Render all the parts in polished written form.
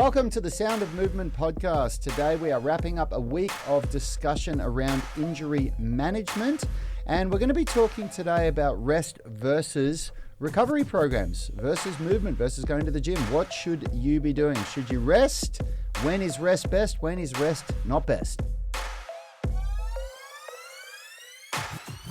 Welcome to the Sound of Movement podcast. Today we are wrapping up a week of discussion around injury management, and we're going to be talking today about rest versus recovery programs versus movement versus going to the gym. What should you be doing? Should you rest? When is rest best? When is rest not best?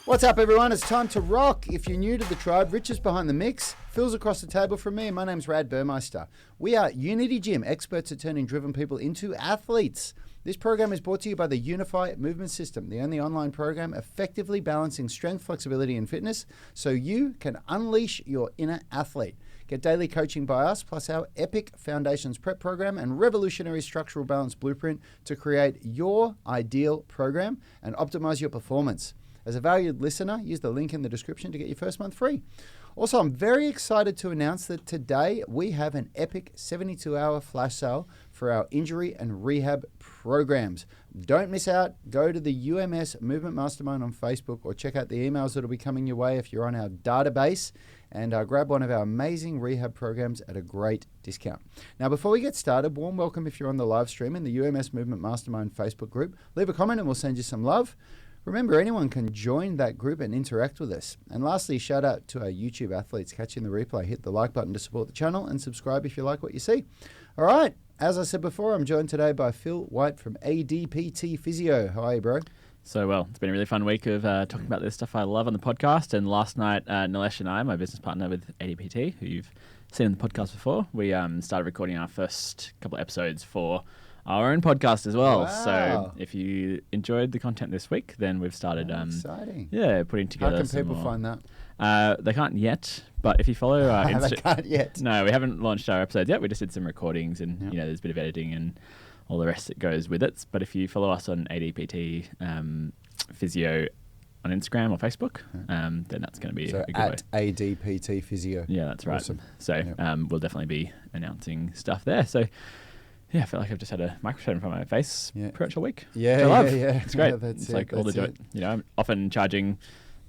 What's up, everyone? It's time to rock. If you're new to the tribe, Rich is behind the mix. Phil's across the table from me, and my name's Rad Burmeister. We are Unity Gym, experts at turning driven people into athletes. This program is brought to you by the Unify Movement System, the only online program effectively balancing strength, flexibility, and fitness so you can unleash your inner athlete. Get daily coaching by us, plus our epic Foundations Prep program and revolutionary structural balance blueprint to create your ideal program and optimize your performance. As a valued listener, use the link in the description to get your first month free. Also, I'm very excited to announce that today we have an epic 72-hour flash sale for our injury and rehab programs. Don't miss out. Go to the UMS Movement Mastermind on Facebook or check out the emails that will be coming your way if you're on our database, and grab one of our amazing rehab programs at a great discount. Now, before we get started, warm welcome if you're on the live stream in the UMS Movement Mastermind Facebook group. Leave a comment and we'll send you some love. Remember, anyone can join that group and interact with us. And lastly, shout out to our YouTube athletes catching the replay. Hit the like button to support the channel and subscribe if you like what you see. All right, as I said before, I'm joined today by Phil White from ADPT Physio. How are you, bro? So well, it's been a really fun week of talking about this stuff I love on the podcast. And last night, Nilesh and I, my business partner with ADPT, who you've seen on the podcast before, we started recording our first couple of episodes for our own podcast as well. Wow. So if you enjoyed the content this week, then we've started exciting. putting together. How can people find that? They can't yet, but if you follow our They can't yet. No, we haven't launched our episodes yet. We just did some recordings and there's a bit of editing and all the rest that goes with it. But if you follow us on ADPT Physio on Instagram or Facebook, then that's going to be a good at way. ADPT Physio. Yeah, that's right. Awesome. So we'll definitely be announcing stuff there. So yeah, I feel like I've just had a microphone in front of my face pretty much all week. Yeah, which I love. yeah. It's great. Yeah, It's like all the joy. I'm often charging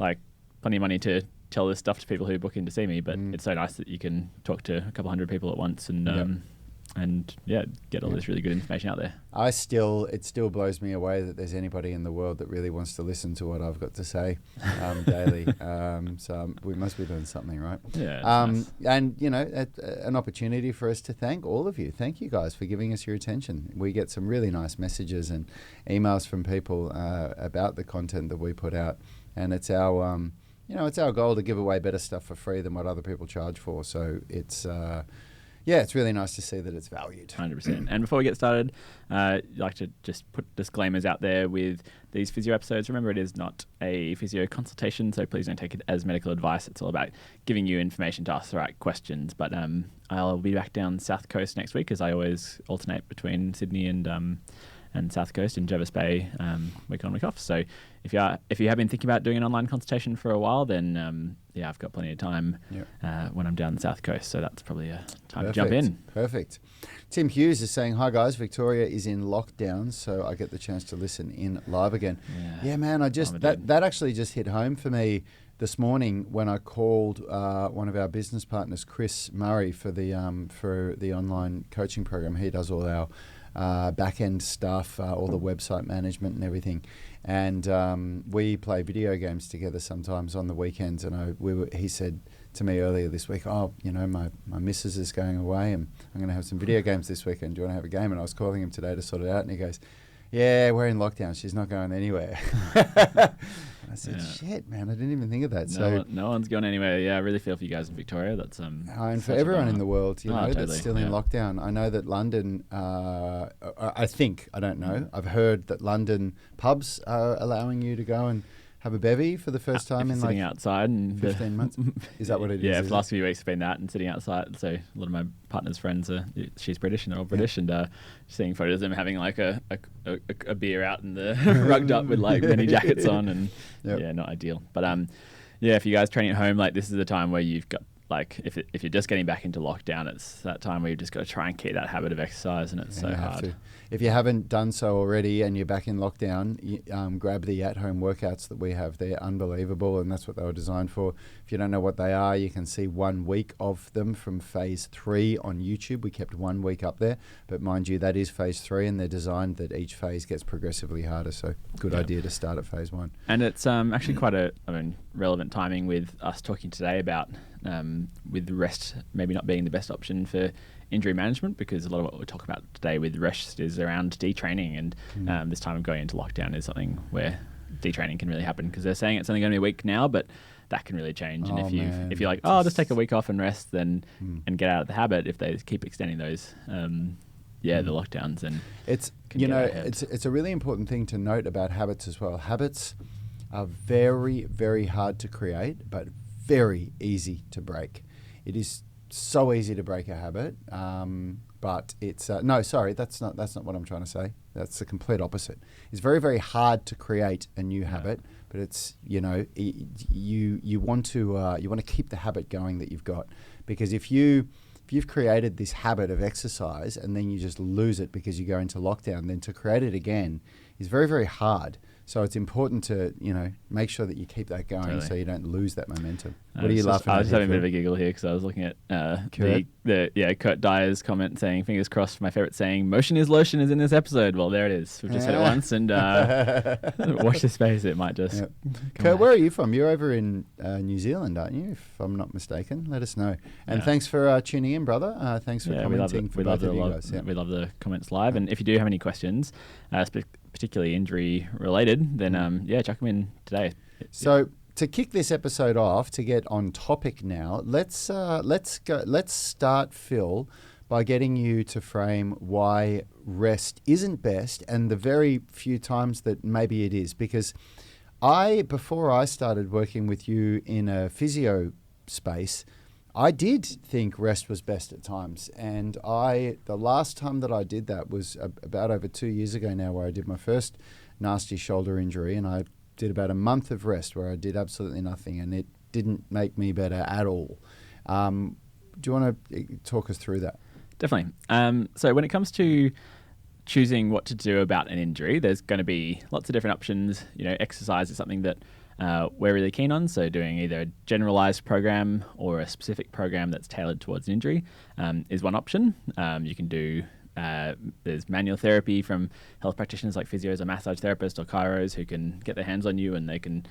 like plenty of money to tell this stuff to people who book in to see me, but it's so nice that you can talk to a couple hundred people at once and get all this really good information out there. It still blows me away that there's anybody in the world that really wants to listen to what I've got to say daily. So we must be doing something right. Yeah. Nice. And an opportunity for us to thank all of you. Thank you guys for giving us your attention. We get some really nice messages and emails from people about the content that we put out, and it's our it's our goal to give away better stuff for free than what other people charge for. So it's it's really nice to see that it's valued. 100%. And before we get started, I'd like to just put disclaimers out there with these physio episodes. Remember, it is not a physio consultation, so please don't take it as medical advice. It's all about giving you information to ask the right questions. But I'll be back down South Coast next week, as I always alternate between Sydney and South Coast in Jervis Bay, week on, week off. So if you have been thinking about doing an online consultation for a while, then I've got plenty of time when I'm down the South Coast. So that's probably a time to jump in. Perfect. Tim Hughes is saying, hi guys, Victoria is in lockdown, so I get the chance to listen in live again. Yeah, man, that actually just hit home for me this morning when I called one of our business partners, Chris Murray, for the online coaching program. He does all our back-end stuff, all the website management and everything. And we play video games together sometimes on the weekends. And he said to me earlier this week, my missus is going away and I'm going to have some video games this weekend. Do you want to have a game? And I was calling him today to sort it out. And he goes, yeah, we're in lockdown. She's not going anywhere. I said, shit, man, I didn't even think of that. No one's going anywhere. Yeah, I really feel for you guys in Victoria. That's and for everyone in the world, totally. That's still in lockdown. I know that London, I don't know. I've heard that London pubs are allowing you to go and have a bevy for the first time in sitting outside and 15 months. Is that what it is? Yeah, for the last few weeks it's been that and sitting outside. So a lot of my partner's friends she's British and they're all British, and seeing photos of them having like a beer out in the rugged up with like many jackets on, and not ideal. But if you guys training at home, like this is the time where you've got like if you're just getting back into lockdown, it's that time where you've just got to try and keep that habit of exercise, and it's so You have hard. to. If you haven't done so already and you're back in lockdown, grab the at-home workouts that we have. They're unbelievable, and that's what they were designed for. If you don't know what they are, you can see 1 week of them from phase 3 on YouTube. We kept 1 week up there, but mind you, that is phase 3, and they're designed that each phase gets progressively harder. So good idea to start at phase 1. And it's actually quite relevant timing with us talking today about with rest maybe not being the best option for injury management, because a lot of what we're talking about today with rest is around detraining, and this time of going into lockdown is something where detraining can really happen, because they're saying it's only going to be a week now, but that can really change. And if you're like, I'll just take a week off and rest, then and get out of the habit, if they keep extending those the lockdowns, and it's it's a really important thing to note about habits as well. Habits are very, very hard to create, but very easy to break. It is so easy to break a habit, but it's no, sorry, that's not what I'm trying to say. That's the complete opposite. It's very, very hard to create a new habit, but it's you want to keep the habit going that you've got, because if you've created this habit of exercise and then you just lose it because you go into lockdown, then to create it again is very, very hard. So it's important to, make sure that you keep that going so you don't lose that momentum. What are you laughing at? I was having a bit of a giggle here because I was looking at Kurt Dyer's comment saying, fingers crossed, my favourite saying, motion is lotion, is in this episode. Well, there it is. We've just said it once, and watch this space. It might just... Yep. Kurt, where are you from? You're over in New Zealand, aren't you, if I'm not mistaken? Let us know. And thanks for tuning in, brother. Thanks for commenting for both of you guys. We love the comments live. And if you do have any questions, particularly injury related, then chuck them in today. So to kick this episode off, to get on topic now, let's start, Phil, by getting you to frame why rest isn't best and the very few times that maybe it is. Because before I started working with you in a physio space, I did think rest was best at times, and the last time that I did that was about over 2 years ago now, where I did my first nasty shoulder injury, and I did about a month of rest where I did absolutely nothing, and it didn't make me better at all. Do you want to talk us through that? Definitely. So when it comes to choosing what to do about an injury, there's going to be lots of different options. Exercise is something that we're really keen on, so doing either a generalized program or a specific program that's tailored towards an injury is one option. You can do there's manual therapy from health practitioners like physios or massage therapists or chiros who can get their hands on you and they can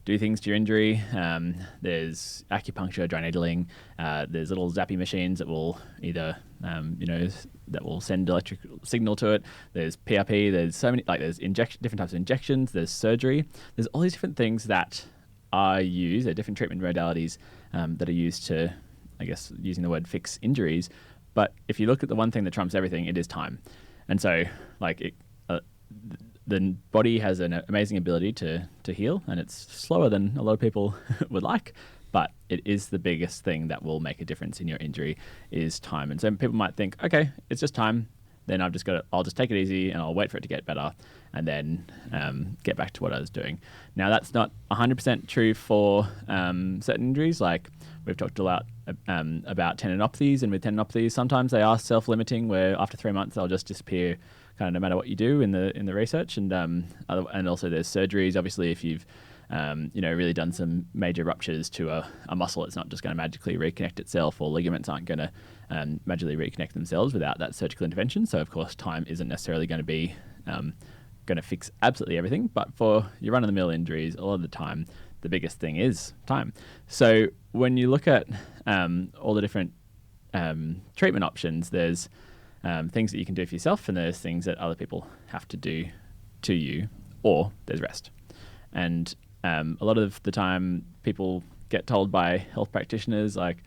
do things to your injury. There's acupuncture, dry needling. There's little zappy machines that will either that will send electric signal to it. There's PRP. There's so many, there's different types of injections. There's surgery. There's all these different things that are used. There are different treatment modalities that are used to, I guess, using the word fix injuries. But if you look at the one thing that trumps everything, it is time. And so, the body has an amazing ability to heal, and it's slower than a lot of people would like, but it is the biggest thing that will make a difference in your injury is time. And so people might think, okay, it's just time, then I'll just take it easy and I'll wait for it to get better and then get back to what I was doing. Now, that's not 100% true for certain injuries. Like we've talked a lot about tendinopathies, and with tendinopathies, sometimes they are self-limiting, where after 3 months they'll just disappear, kind of no matter what you do in the research. And also there's surgeries. Obviously, if you've really done some major ruptures to a muscle, it's not just going to magically reconnect itself, or ligaments aren't going to magically reconnect themselves without that surgical intervention. So of course, time isn't necessarily going to be going to fix absolutely everything. But for your run-of-the-mill injuries, a lot of the time, the biggest thing is time. So when you look at all the different treatment options, there's things that you can do for yourself, and there's things that other people have to do to you, or there's rest. And a lot of the time people get told by health practitioners like,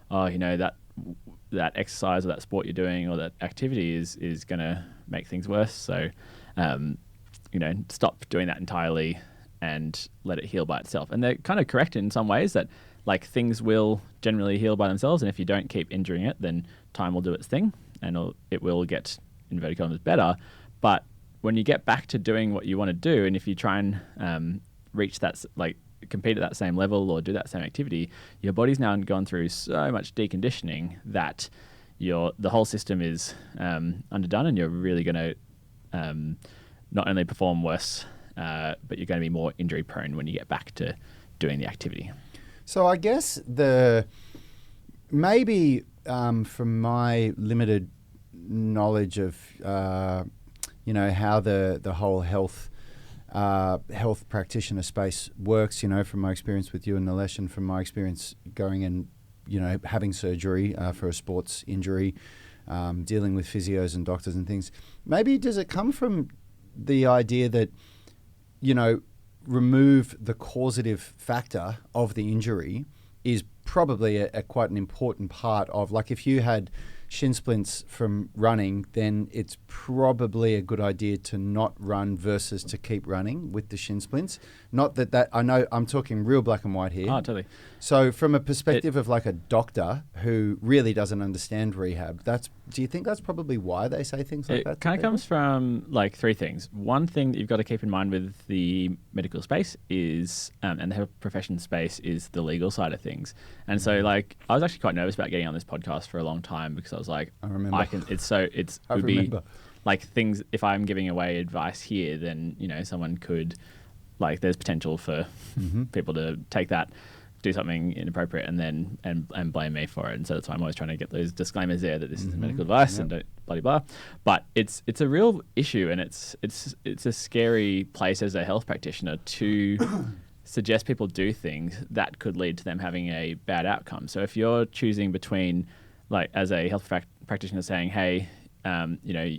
oh, that exercise or that sport you're doing or that activity is going to make things worse. So, stop doing that entirely and let it heal by itself. And they're kind of correct in some ways that things will generally heal by themselves. And if you don't keep injuring it, then time will do its thing and it will get, inverted commas, better. But when you get back to doing what you want to do, and if you try and reach that compete at that same level or do that same activity, your body's now gone through so much deconditioning that the whole system is underdone, and you're really going to not only perform worse, but you're going to be more injury prone when you get back to doing the activity. So I guess maybe from my limited knowledge of how the whole health practitioner space works, from my experience with you and Nilesh, and from my experience going and having surgery for a sports injury, dealing with physios and doctors and things. Maybe does it come from the idea that remove the causative factor of the injury is probably a quite an important part of, like, if you had shin splints from running, then it's probably a good idea to not run versus to keep running with the shin splints. Not that I know I'm talking real black and white here. Oh, totally. So from a perspective of like a doctor who really doesn't understand rehab, do you think that's probably why they say things like that? It kind of comes from like three things. One thing that you've got to keep in mind with the medical space is, and the health profession space, is the legal side of things. And so, like, I was actually quite nervous about getting on this podcast for a long time because I was like, I remember. It would be like things. If I'm giving away advice here, then someone could, like, there's potential for people to take that, do something inappropriate, and then and blame me for it. And so that's why I'm always trying to get those disclaimers there that this is medical advice and don't blah blah. But it's a real issue, and it's a scary place as a health practitioner to suggest people do things that could lead to them having a bad outcome. So if you're choosing between, like, as a health practitioner saying, hey,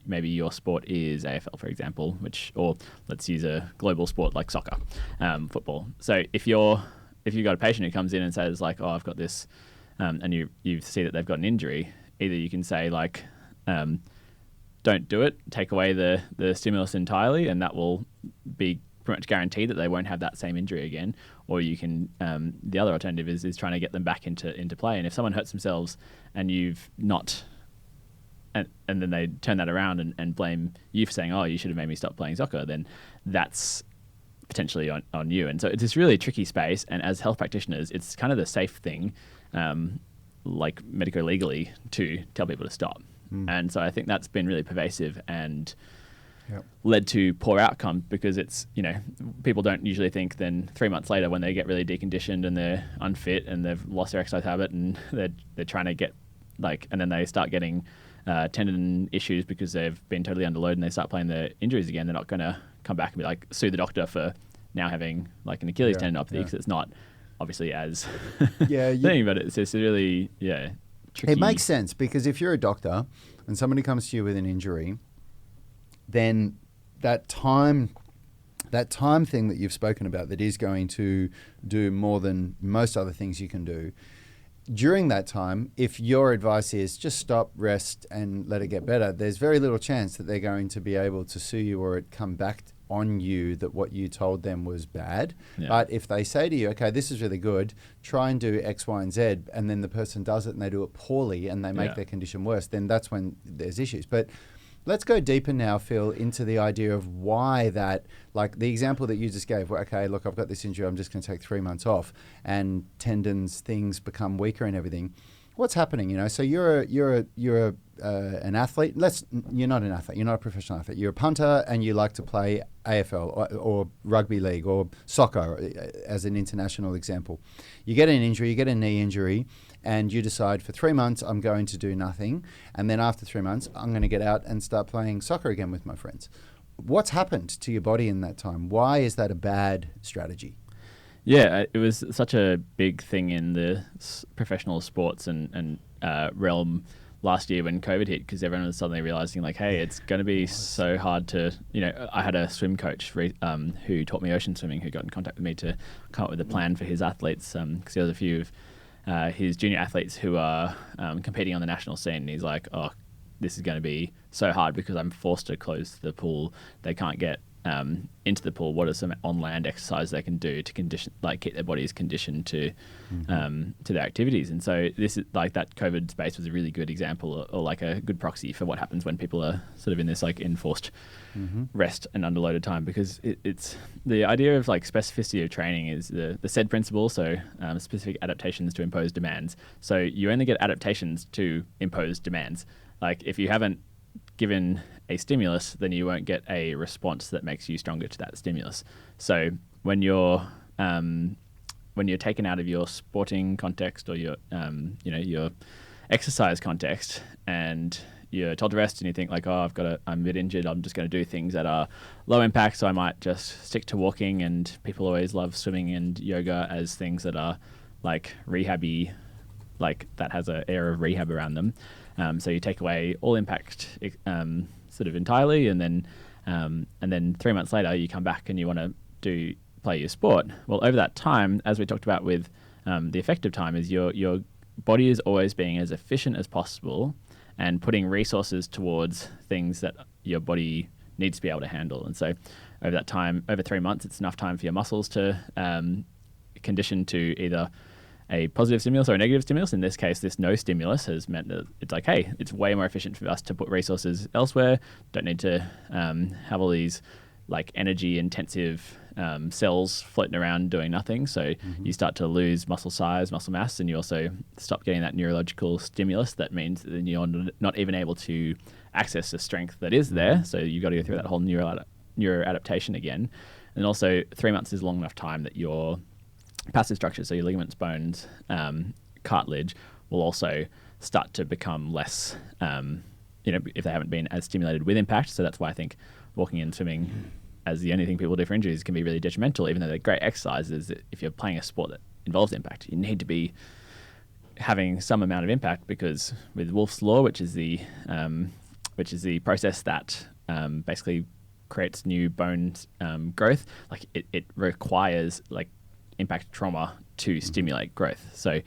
maybe your sport is AFL, for example, or let's use a global sport like soccer, football. So if you've got a patient who comes in and says, like, oh, I've got this, and you see that they've got an injury, either you can say, like, don't do it, take away the stimulus entirely, and that will be pretty much guaranteed that they won't have that same injury again. Or you can, the other alternative is trying to get them back into play. And if someone hurts themselves and you've not, and then they turn that around and blame you for saying, oh, you should have made me stop playing soccer, then that's potentially on you. And so it's this really tricky space, and as health practitioners, it's kind of the safe thing, like medico-legally, to tell people to stop. And so I think that's been really pervasive and led to poor outcomes, because it's, people don't usually think then 3 months later, when they get really deconditioned and they're unfit and they've lost their exercise habit and they're trying to get, like, and then they start getting tendon issues because they've been totally underloaded and they start playing their injuries again, they're not going to come back and be like, sue the doctor for now having like an Achilles tendinopathy, because it's not obviously as thing, but it's just really tricky. It makes sense, because if you're a doctor and somebody comes to you with an injury, then that time thing that you've spoken about, that is going to do more than most other things you can do. During that time, if your advice is just stop, rest, and let it get better, there's very little chance that they're going to be able to sue you or it come back on you that what you told them was bad. Yeah. But if they say to you, okay, this is really good, try and do X, Y, and Z, and then the person does it and they do it poorly and they make their condition worse, then that's when there's issues. But let's go deeper now, Phil, into the idea of why that, like the example that you just gave, where, okay, look, I've got this injury, I'm just going to take 3 months off, and tendons, things become weaker and everything. What's happening? So you're an athlete. You're not an athlete. You're not a professional athlete. You're a punter, and you like to play AFL or rugby league or soccer, as an international example. You get an injury, you get a knee injury, and you decide for 3 months I'm going to do nothing, and then after 3 months I'm going to get out and start playing soccer again with my friends. What's happened to your body in that time? Why is that a bad strategy? Yeah, it was such a big thing in the professional sports and realm last year when COVID hit, because everyone was suddenly realizing, like, hey, it's going to be so hard to, I had a swim coach who taught me ocean swimming, who got in contact with me to come up with a plan for his athletes, because he has a few of his junior athletes who are competing on the national scene. And he's like, oh, this is going to be so hard because I'm forced to close the pool. They can't get into the pool, what are some on-land exercises they can do to condition, like keep their bodies conditioned to their activities. And so this is like that COVID space was a really good example, or like a good proxy for what happens when people are sort of in this like enforced rest and underloaded time, because it's the idea of like specificity of training is the SAID principle, so specific adaptations to impose demands. So you only get adaptations to impose demands. Like if you haven't given a stimulus, then you won't get a response that makes you stronger to that stimulus. So when you're taken out of your sporting context or your your exercise context, and you're told to rest, and you think like, oh, I'm a bit injured, I'm just going to do things that are low impact, so I might just stick to walking. And people always love swimming and yoga as things that are like rehabby, like that has an air of rehab around them. So you take away all impact sort of entirely, and then 3 months later you come back and you want to play your sport. Well, over that time, as we talked about with the effective time, is your body is always being as efficient as possible and putting resources towards things that your body needs to be able to handle. And so over that time, over 3 months, it's enough time for your muscles to condition to either a positive stimulus or a negative stimulus. In this case, this no stimulus has meant that it's like, hey, it's way more efficient for us to put resources elsewhere. Don't need to have all these like energy intensive cells floating around doing nothing. So you start to lose muscle size, muscle mass, and you also stop getting that neurological stimulus. That means that you're not even able to access the strength that is there. So you've got to go through that whole neuro adaptation again. And also 3 months is long enough time that your passive structures, so your ligaments, bones, cartilage, will also start to become less, if they haven't been as stimulated with impact. So that's why I think walking and swimming as the only thing people do for injuries can be really detrimental, even though they're great exercises. If you're playing a sport that involves impact, you need to be having some amount of impact, because with Wolff's Law, which is the process that basically creates new bone growth, like it requires like impact trauma to stimulate growth. So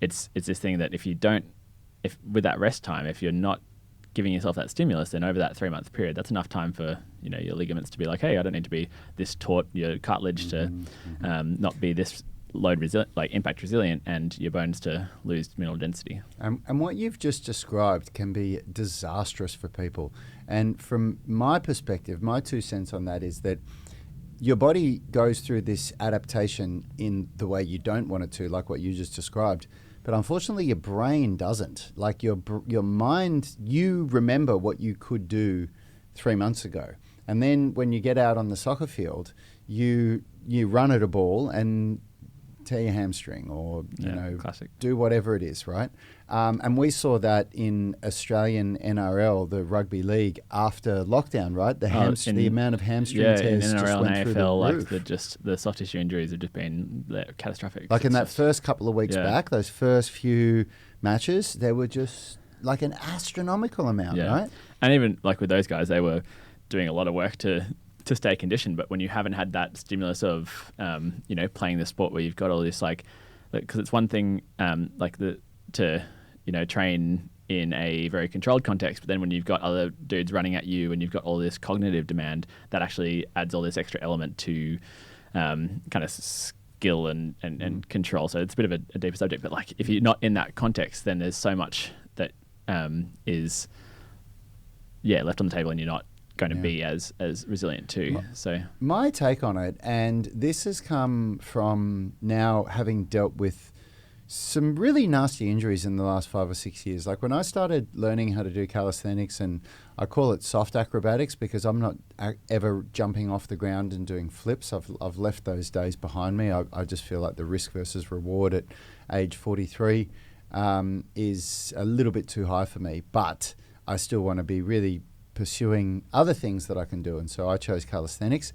it's this thing that if with that rest time, if you're not giving yourself that stimulus, then over that 3 month period, that's enough time for your ligaments to be like, hey, I don't need to be this taut, your cartilage to not be this load resilient, like impact resilient, and your bones to lose mineral density. And what you've just described can be disastrous for people. And from my perspective, my 2 cents on that is that your body goes through this adaptation in the way you don't want it to, like what you just described. But unfortunately, your brain doesn't. Like your mind, you remember what you could do 3 months ago. And then when you get out on the soccer field, you run at a ball and tear your hamstring, or classic. Do whatever it is, right? And we saw that in Australian NRL, the rugby league, after lockdown, right? The amount of hamstring tears in NRL just went and through AFL, the roof. The soft tissue injuries have just been catastrophic. Like in that first couple of weeks back, those first few matches, they were just like an astronomical amount, right? And even like with those guys, they were doing a lot of work to stay conditioned. But when you haven't had that stimulus of, playing the sport where you've got all this because it's one thing to train in a very controlled context, but then when you've got other dudes running at you and you've got all this cognitive demand, that actually adds all this extra element to kind of skill and control. So it's a bit of a deeper subject, but like if you're not in that context, then there's so much that is left on the table, and you're not going to be as resilient too. So my take on it, and this has come from now having dealt with some really nasty injuries in the last 5 or 6 years. Like when I started learning how to do calisthenics, and I call it soft acrobatics because I'm not ever jumping off the ground and doing flips. I've left those days behind me. I just feel like the risk versus reward at age 43 is a little bit too high for me, but I still want to be really pursuing other things that I can do, and so I chose calisthenics.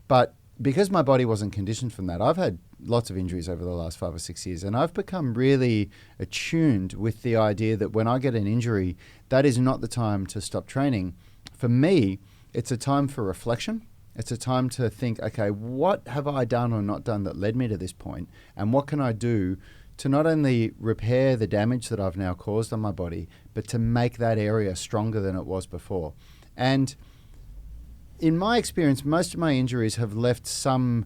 But because my body wasn't conditioned from that, I've had lots of injuries over the last 5 or 6 years, and I've become really attuned with the idea that when I get an injury, that is not the time to stop training. For me, it's a time for reflection. It's a time to think, okay, what have I done or not done that led me to this point, and what can I do to not only repair the damage that I've now caused on my body, but to make that area stronger than it was before. And in my experience, most of my injuries have left some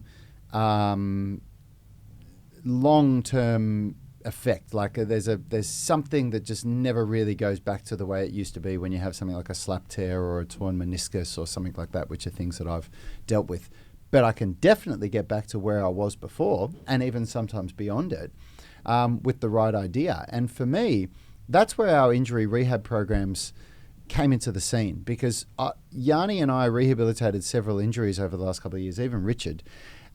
long-term effect. Like there's something that just never really goes back to the way it used to be when you have something like a slap tear or a torn meniscus or something like that, which are things that I've dealt with. But I can definitely get back to where I was before, and even sometimes beyond it, with the right idea. And for me, that's where our injury rehab programs came into the scene, because Yanni and I rehabilitated several injuries over the last couple of years, even Richard.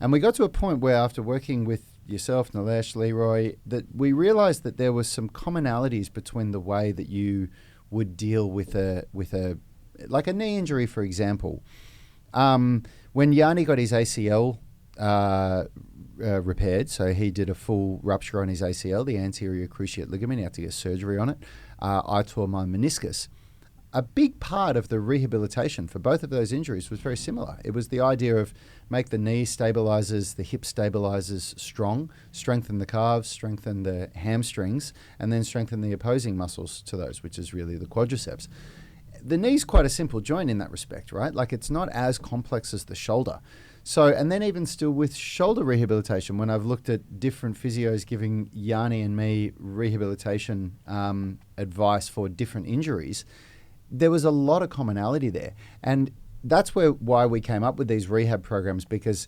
And we got to a point where, after working with yourself, Nilesh, Leroy, that we realized that there was some commonalities between the way that you would deal with a knee injury, for example. When Yanni got his ACL repaired, so he did a full rupture on his ACL, the anterior cruciate ligament. He had to get surgery on it. I tore my meniscus. A big part of the rehabilitation for both of those injuries was very similar. It was the idea of make the knee stabilizers, the hip stabilizers strong, strengthen the calves, strengthen the hamstrings, and then strengthen the opposing muscles to those, which is really the quadriceps. The knee's quite a simple joint in that respect, right? Like, it's not as complex as the shoulder. So, and then even still with shoulder rehabilitation, when I've looked at different physios giving Yanni and me rehabilitation advice for different injuries, there was a lot of commonality there. And that's why we came up with these rehab programs, because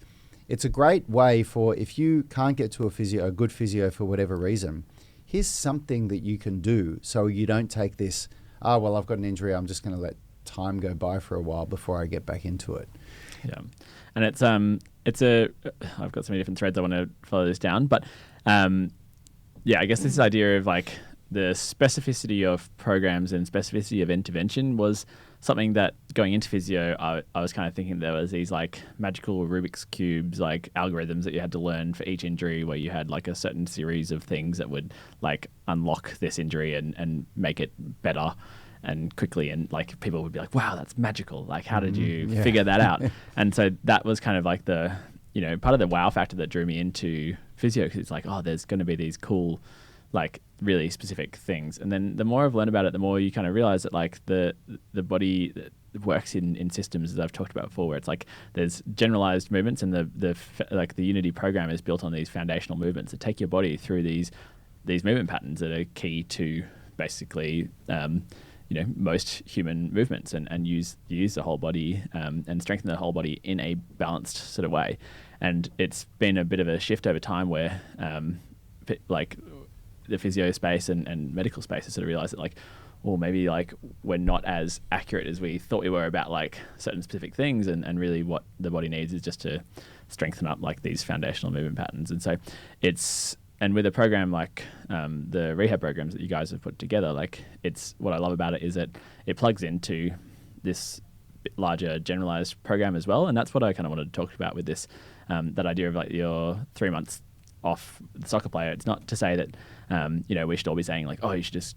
it's a great way for, if you can't get to a good physio for whatever reason, here's something that you can do so you don't take this, well, I've got an injury, I'm just going to let time go by for a while before I get back into it. Yeah. And I've got so many different threads I want to follow this down, but I guess this idea of like the specificity of programs and specificity of intervention was something that, going into physio, I was kind of thinking there was these like magical Rubik's cubes, like algorithms that you had to learn for each injury, where you had like a certain series of things that would like unlock this injury and make it better and quickly, and like people would be like, wow, that's magical, like how did you figure that out? And so that was kind of like the, you know, part of the wow factor that drew me into physio, because it's like, oh, there's going to be these cool, like really specific things. And then the more I've learned about it, the more you kind of realize that like the body works in systems, as I've talked about before, where it's like there's generalized movements, and the Unity program is built on these foundational movements that take your body through these movement patterns that are key to basically most human movements, and use the whole body and strengthen the whole body in a balanced sort of way. And it's been a bit of a shift over time where like the physio space and medical space has sort of realized that like, or maybe like we're not as accurate as we thought we were about like certain specific things, and really what the body needs is just to strengthen up like these foundational movement patterns. And so and with a program like the rehab programs that you guys have put together, like it's, what I love about it is that it plugs into this larger generalized program as well. And that's what I kind of wanted to talk about with this, that idea of like your 3 months off the soccer player. It's not to say that we should all be saying like, oh, you should just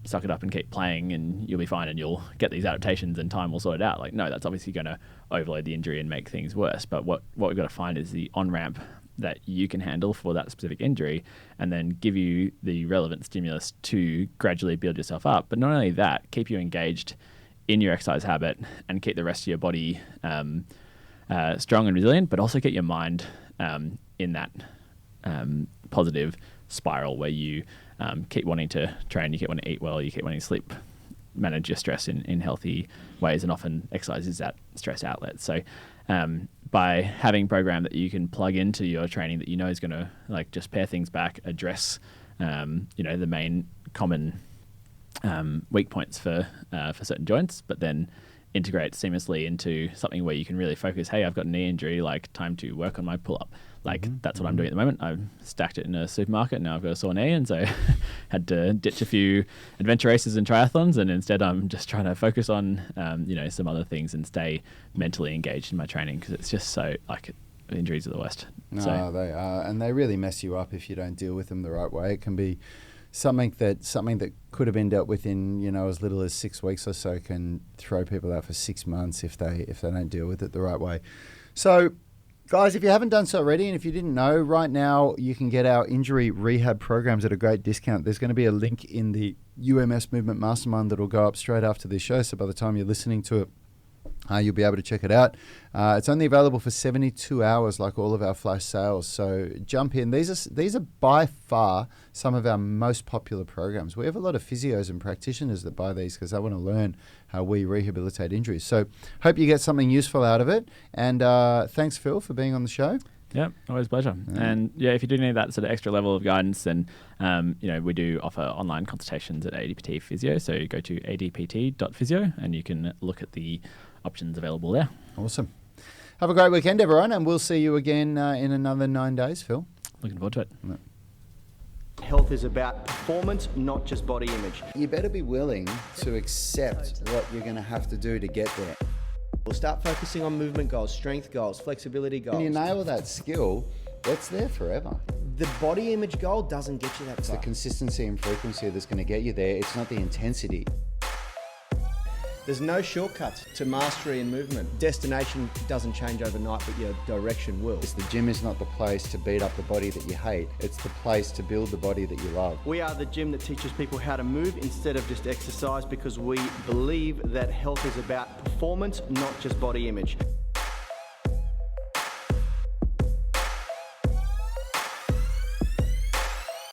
suck it up and keep playing and you'll be fine and you'll get these adaptations and time will sort it out. Like, no, that's obviously going to overload the injury and make things worse. But what we've got to find is the on-ramp that you can handle for that specific injury, and then give you the relevant stimulus to gradually build yourself up. But not only that, keep you engaged in your exercise habit and keep the rest of your body strong and resilient, but also get your mind in that positive spiral where you keep wanting to train, you keep wanting to eat well, you keep wanting to sleep, manage your stress in healthy ways, and often exercise is that stress outlet. So by having a program that you can plug into your training that you know is going to like just pare things back, address the main common weak points for certain joints, but then integrate seamlessly into something where you can really focus, hey, I've got a knee injury, like time to work on my pull-up. Like that's what I'm doing at the moment. I've stacked it in a supermarket, and now I've got a sore knee, and so had to ditch a few adventure races and triathlons, and instead I'm just trying to focus on some other things and stay mentally engaged in my training, because it's just so like injuries are the worst. No, so. They are, and they really mess you up if you don't deal with them the right way. It can be something that could have been dealt with in as little as 6 weeks or so can throw people out for 6 months if they don't deal with it the right way. So, guys, if you haven't done so already, and if you didn't know, right now you can get our injury rehab programs at a great discount. There's going to be a link in the UMS Movement Mastermind that will go up straight after this show. So by the time you're listening to it, You'll be able to check it out. It's only available for 72 hours, like all of our flash sales. So jump in. These are by far some of our most popular programs. We have a lot of physios and practitioners that buy these because they want to learn how we rehabilitate injuries. So hope you get something useful out of it. And thanks, Phil, for being on the show. Yeah, always a pleasure. Yeah. And yeah, if you do need that sort of extra level of guidance, then we do offer online consultations at ADPT Physio. So go to adpt.physio and you can look at the options available there. Awesome. Have a great weekend, everyone, and we'll see you again in another 9 days, Phil. Looking forward to it. Health is about performance, not just body image. You better be willing to accept what you're going to have to do to get there. We'll start focusing on movement goals, strength goals, flexibility goals. When you nail that skill, that's there forever. The body image goal doesn't get you that It's far. the consistency and frequency that's going to get you there. It's not the intensity. There's no shortcuts to mastery and movement. Destination doesn't change overnight, but your direction will. The gym is not the place to beat up the body that you hate. It's the place to build the body that you love. We are the gym that teaches people how to move instead of just exercise, because we believe that health is about performance, not just body image.